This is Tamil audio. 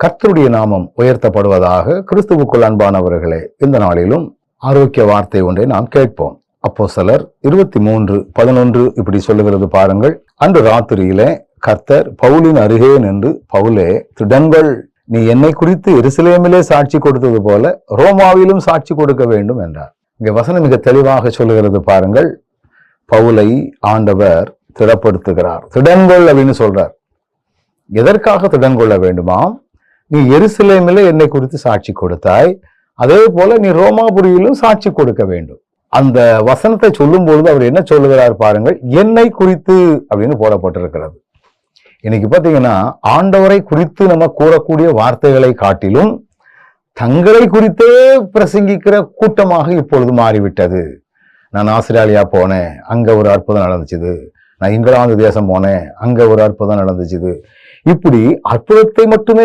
கர்த்தருடைய நாமம் உயர்த்தப்படுவதாக. கிறிஸ்துவுக்குள் அன்பானவர்களே, இந்த நாளிலும் ஆரோக்கிய வார்த்தை ஒன்றை நாம் கேட்போம். அப்போஸ்தலர் 23:11 இப்படி சொல்லுகிறது பாருங்கள். அன்று ராத்திரியிலே கர்த்தர் பவுலின் அருகே நின்று, பவுலே திடன்கள், நீ என்னை குறித்து எருசலேமிலே சாட்சி கொடுத்தது போல ரோமாவிலும் சாட்சி கொடுக்க வேண்டும் என்றார். இங்க வசனம் மிக தெளிவாக சொல்லுகிறது பாருங்கள். பவுலை ஆண்டவர் திடப்படுத்துகிறார். திடன்கள் அப்படின்னு சொல்றார். எதற்காக திடன் கொள்ள வேண்டுமாம்? நீ எருசலேமிலே என்னை குறித்து சாட்சி கொடுத்தாய், அதே போல நீ ரோமாபுரியிலும் சாட்சி கொடுக்க வேண்டும். அந்த வசனத்தை சொல்லும் பொழுது அவர் என்ன சொல்லுகிறார் பாருங்கள். என்னை குறித்து அப்படின்னு போடப்பட்டிருக்கிறது. இன்னைக்கு பாத்தீங்கன்னா ஆண்டவரை குறித்து நம்ம கூறக்கூடிய வார்த்தைகளை காட்டிலும் தங்களை குறித்தே பிரசங்கிக்கிற கூட்டமாக இப்பொழுது மாறிவிட்டது. நான் ஆஸ்திரேலியா போனேன், அங்க ஒரு அற்புதம் நடந்துச்சுது. நான் இங்கிலாந்து தேசம் போனேன், அங்க ஒரு அற்புதம் நடந்துச்சுது. இப்படி அற்புதத்தை மட்டுமே